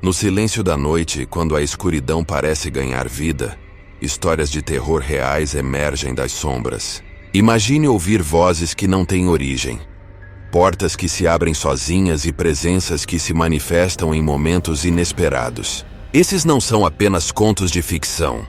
No silêncio da noite, quando a escuridão parece ganhar vida, histórias de terror reais emergem das sombras. Imagine ouvir vozes que não têm origem, portas que se abrem sozinhas e presenças que se manifestam em momentos inesperados. Esses não são apenas contos de ficção.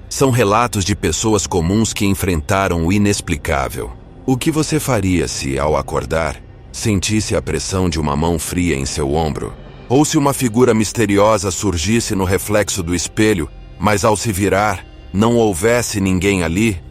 São relatos de pessoas comuns que enfrentaram o inexplicável. O que você faria se, ao acordar, sentisse a pressão de uma mão fria em seu ombro? Ou se uma figura misteriosa surgisse no reflexo do espelho, mas ao se virar, não houvesse ninguém ali?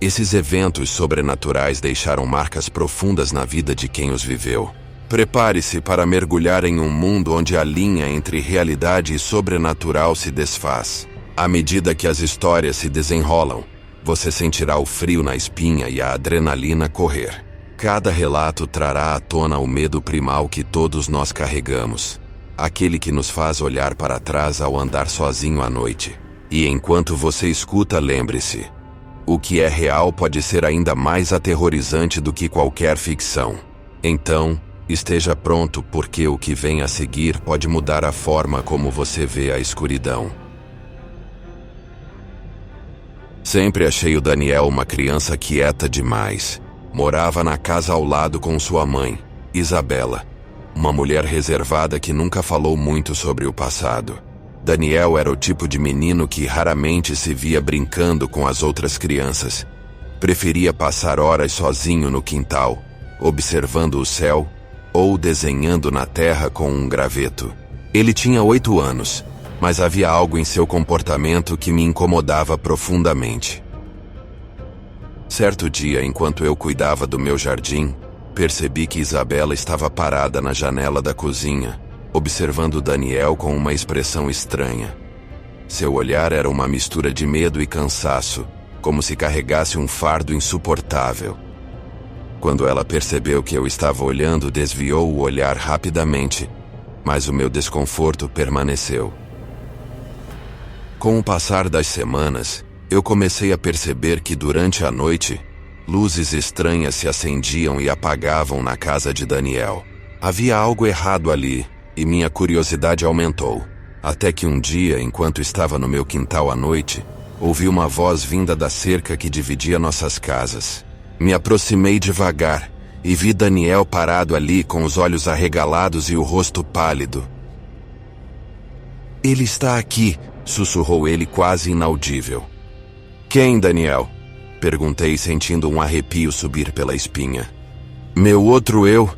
Esses eventos sobrenaturais deixaram marcas profundas na vida de quem os viveu. Prepare-se para mergulhar em um mundo onde a linha entre realidade e sobrenatural se desfaz. À medida que as histórias se desenrolam, você sentirá o frio na espinha e a adrenalina correr. Cada relato trará à tona o medo primal que todos nós carregamos, aquele que nos faz olhar para trás ao andar sozinho à noite. E enquanto você escuta, lembre-se: o que é real pode ser ainda mais aterrorizante do que qualquer ficção. Então, esteja pronto, porque o que vem a seguir pode mudar a forma como você vê a escuridão. Sempre achei o Daniel uma criança quieta demais. Morava na casa ao lado com sua mãe, Isabela, uma mulher reservada que nunca falou muito sobre o passado. Daniel era o tipo de menino que raramente se via brincando com as outras crianças. Preferia passar horas sozinho no quintal, observando o céu ou desenhando na terra com um graveto. Ele tinha 8 anos, mas havia algo em seu comportamento que me incomodava profundamente. Certo dia, enquanto eu cuidava do meu jardim, percebi que Isabela estava parada na janela da cozinha, observando Daniel com uma expressão estranha. Seu olhar era uma mistura de medo e cansaço, como se carregasse um fardo insuportável. Quando ela percebeu que eu estava olhando, desviou o olhar rapidamente, mas o meu desconforto permaneceu. Com o passar das semanas, eu comecei a perceber que durante a noite, luzes estranhas se acendiam e apagavam na casa de Daniel. Havia algo errado ali, e minha curiosidade aumentou. Até que um dia, enquanto estava no meu quintal à noite, ouvi uma voz vinda da cerca que dividia nossas casas. Me aproximei devagar e vi Daniel parado ali com os olhos arregalados e o rosto pálido. "Ele está aqui", sussurrou ele quase inaudível. "Quem, Daniel?" perguntei, sentindo um arrepio subir pela espinha. "Meu outro eu.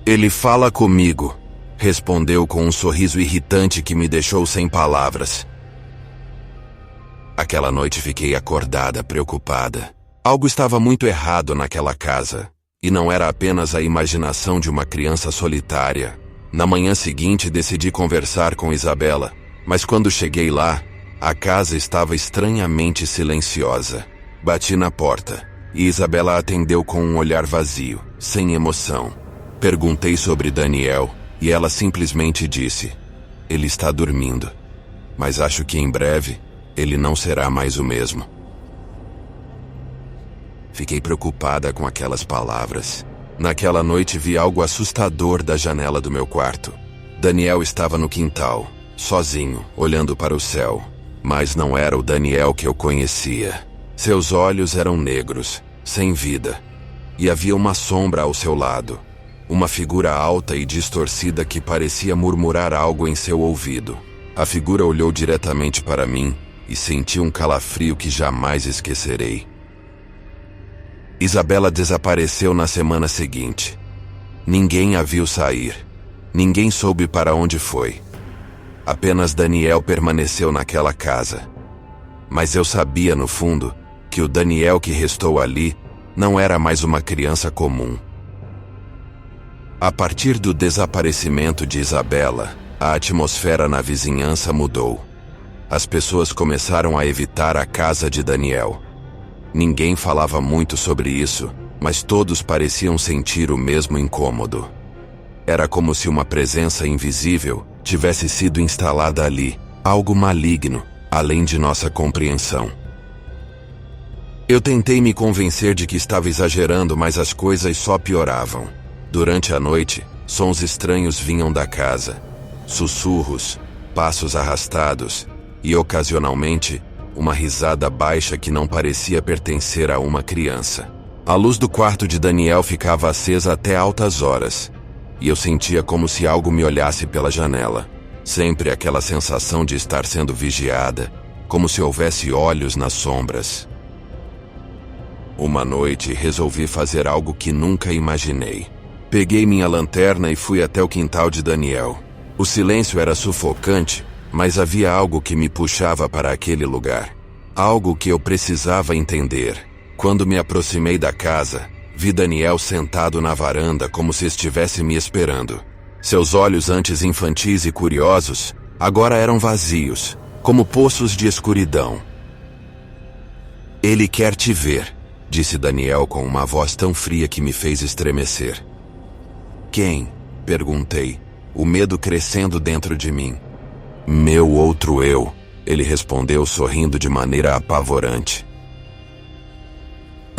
Ele fala comigo", respondeu com um sorriso irritante que me deixou sem palavras. Aquela noite fiquei acordada, preocupada. Algo estava muito errado naquela casa, e não era apenas a imaginação de uma criança solitária. Na manhã seguinte decidi conversar com Isabela, mas quando cheguei lá, a casa estava estranhamente silenciosa. Bati na porta, e Isabela atendeu com um olhar vazio, sem emoção. Perguntei sobre Daniel, e ela simplesmente disse: "Ele está dormindo, mas acho que em breve ele não será mais o mesmo." Fiquei preocupada com aquelas palavras. Naquela noite vi algo assustador da janela do meu quarto. Daniel estava no quintal, sozinho, olhando para o céu. Mas não era o Daniel que eu conhecia. Seus olhos eram negros, sem vida, e havia uma sombra ao seu lado. Uma figura alta e distorcida que parecia murmurar algo em seu ouvido. A figura olhou diretamente para mim e senti um calafrio que jamais esquecerei. Isabela desapareceu na semana seguinte. Ninguém a viu sair. Ninguém soube para onde foi. Apenas Daniel permaneceu naquela casa. Mas eu sabia, no fundo, que o Daniel que restou ali não era mais uma criança comum. A partir do desaparecimento de Isabela, a atmosfera na vizinhança mudou. As pessoas começaram a evitar a casa de Daniel. Ninguém falava muito sobre isso, mas todos pareciam sentir o mesmo incômodo. Era como se uma presença invisível tivesse sido instalada ali, algo maligno, além de nossa compreensão. Eu tentei me convencer de que estava exagerando, mas as coisas só pioravam. Durante a noite, sons estranhos vinham da casa, sussurros, passos arrastados e, ocasionalmente, uma risada baixa que não parecia pertencer a uma criança. A luz do quarto de Daniel ficava acesa até altas horas, e eu sentia como se algo me olhasse pela janela. Sempre aquela sensação de estar sendo vigiada, como se houvesse olhos nas sombras. Uma noite resolvi fazer algo que nunca imaginei. Peguei minha lanterna e fui até o quintal de Daniel. O silêncio era sufocante, mas havia algo que me puxava para aquele lugar. Algo que eu precisava entender. Quando me aproximei da casa, vi Daniel sentado na varanda como se estivesse me esperando. Seus olhos, antes infantis e curiosos, agora eram vazios, como poços de escuridão. "Ele quer te ver", disse Daniel com uma voz tão fria que me fez estremecer. "Quem?", perguntei, o medo crescendo dentro de mim. "Meu outro eu", ele respondeu sorrindo de maneira apavorante.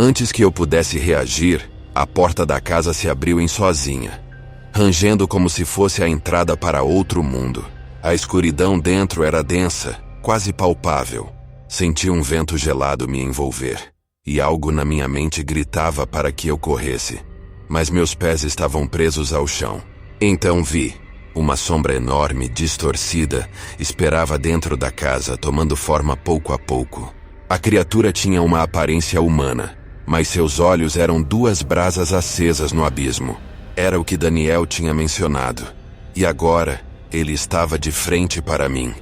Antes que eu pudesse reagir, a porta da casa se abriu em sozinha, rangendo como se fosse a entrada para outro mundo. A escuridão dentro era densa, quase palpável. Senti um vento gelado me envolver, e algo na minha mente gritava para que eu corresse. Mas meus pés estavam presos ao chão. Então vi. Uma sombra enorme, distorcida, esperava dentro da casa, tomando forma pouco a pouco. A criatura tinha uma aparência humana, mas seus olhos eram duas brasas acesas no abismo. Era o que Daniel tinha mencionado. E agora, ele estava de frente para mim.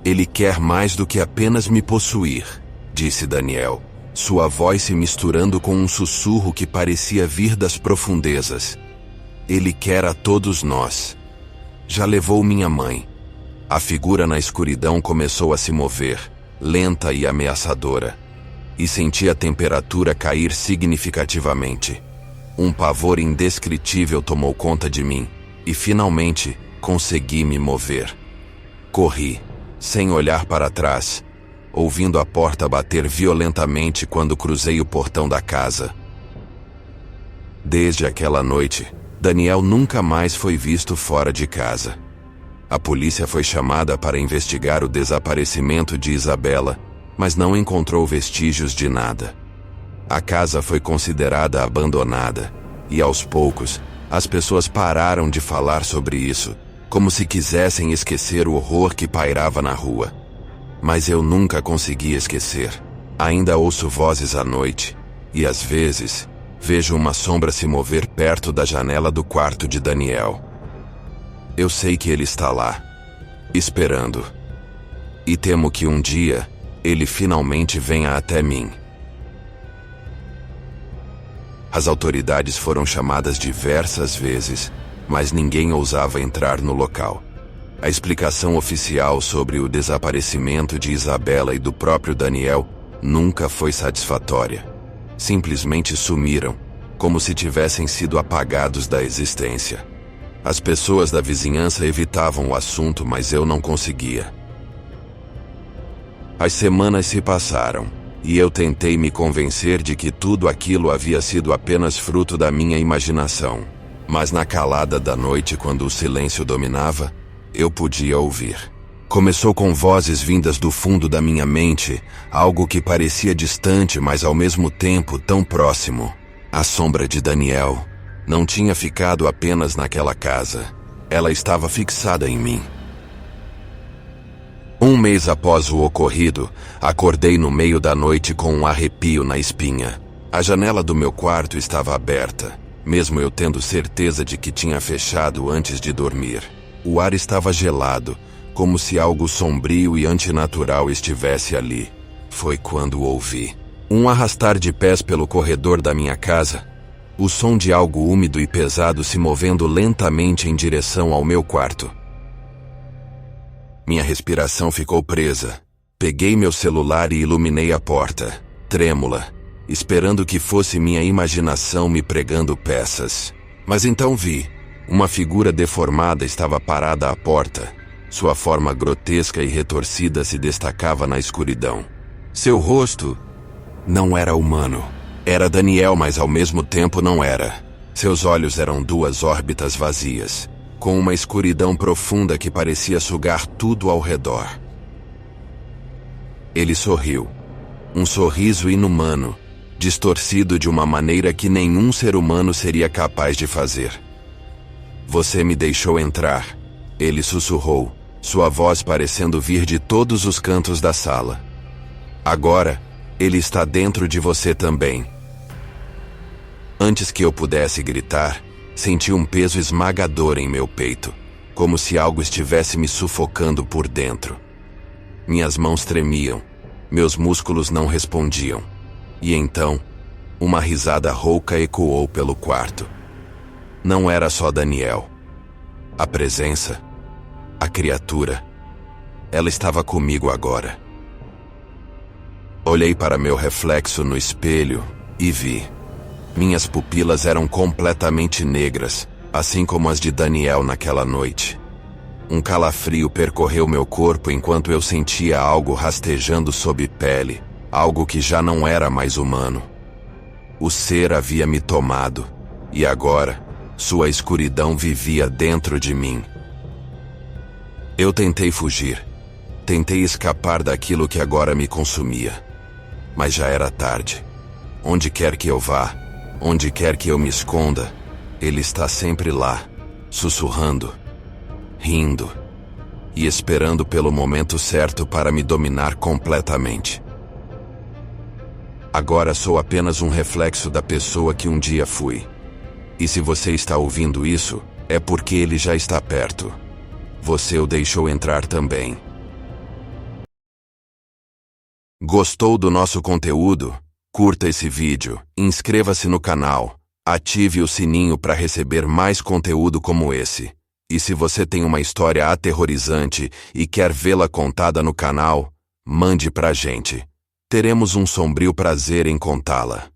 "Ele quer mais do que apenas me possuir", disse Daniel, sua voz se misturando com um sussurro que parecia vir das profundezas. "Ele quer a todos nós. Já levou minha mãe." A figura na escuridão começou a se mover, lenta e ameaçadora, e senti a temperatura cair significativamente. Um pavor indescritível tomou conta de mim, e finalmente consegui me mover. Corri, sem olhar para trás, ouvindo a porta bater violentamente quando cruzei o portão da casa. Desde aquela noite, Daniel nunca mais foi visto fora de casa. A polícia foi chamada para investigar o desaparecimento de Isabela, mas não encontrou vestígios de nada. A casa foi considerada abandonada, e aos poucos, as pessoas pararam de falar sobre isso, como se quisessem esquecer o horror que pairava na rua. Mas eu nunca consegui esquecer. Ainda ouço vozes à noite, e às vezes, vejo uma sombra se mover perto da janela do quarto de Daniel. Eu sei que ele está lá, esperando. E temo que um dia, ele finalmente venha até mim. As autoridades foram chamadas diversas vezes, mas ninguém ousava entrar no local. A explicação oficial sobre o desaparecimento de Isabela e do próprio Daniel nunca foi satisfatória. Simplesmente sumiram, como se tivessem sido apagados da existência. As pessoas da vizinhança evitavam o assunto, mas eu não conseguia. As semanas se passaram, e eu tentei me convencer de que tudo aquilo havia sido apenas fruto da minha imaginação. Mas na calada da noite, quando o silêncio dominava, eu podia ouvir. Começou com vozes vindas do fundo da minha mente, algo que parecia distante, mas ao mesmo tempo tão próximo. A sombra de Daniel não tinha ficado apenas naquela casa. Ela estava fixada em mim. Um mês após o ocorrido, acordei no meio da noite com um arrepio na espinha. A janela do meu quarto estava aberta, mesmo eu tendo certeza de que tinha fechado antes de dormir. O ar estava gelado, como se algo sombrio e antinatural estivesse ali. Foi quando ouvi um arrastar de pés pelo corredor da minha casa, o som de algo úmido e pesado se movendo lentamente em direção ao meu quarto. Minha respiração ficou presa. Peguei meu celular e iluminei a porta, trêmula, esperando que fosse minha imaginação me pregando peças. Mas então vi. Uma figura deformada estava parada à porta. Sua forma grotesca e retorcida se destacava na escuridão. Seu rosto não era humano. Era Daniel, mas ao mesmo tempo não era. Seus olhos eram duas órbitas vazias, com uma escuridão profunda que parecia sugar tudo ao redor. Ele sorriu. Um sorriso inumano, distorcido de uma maneira que nenhum ser humano seria capaz de fazer. Você me deixou entrar, ele sussurrou, sua voz parecendo vir de todos os cantos da sala. Agora, ele está dentro de você também. Antes que eu pudesse gritar, senti um peso esmagador em meu peito, como se algo estivesse me sufocando por dentro. Minhas mãos tremiam, meus músculos não respondiam. E então, uma risada rouca ecoou pelo quarto. Não era só Daniel. A presença, a criatura, ela estava comigo agora. Olhei para meu reflexo no espelho e vi. Minhas pupilas eram completamente negras, assim como as de Daniel naquela noite. Um calafrio percorreu meu corpo enquanto eu sentia algo rastejando sob pele, algo que já não era mais humano. O ser havia me tomado, e agora, sua escuridão vivia dentro de mim. Eu tentei fugir. Tentei escapar daquilo que agora me consumia. Mas já era tarde. Onde quer que eu vá, onde quer que eu me esconda, ele está sempre lá, sussurrando, rindo e esperando pelo momento certo para me dominar completamente. Agora sou apenas um reflexo da pessoa que um dia fui. E se você está ouvindo isso, é porque ele já está perto. Você o deixou entrar também. Gostou do nosso conteúdo? Curta esse vídeo, inscreva-se no canal, ative o sininho para receber mais conteúdo como esse. E se você tem uma história aterrorizante e quer vê-la contada no canal, mande pra gente. Teremos um sombrio prazer em contá-la.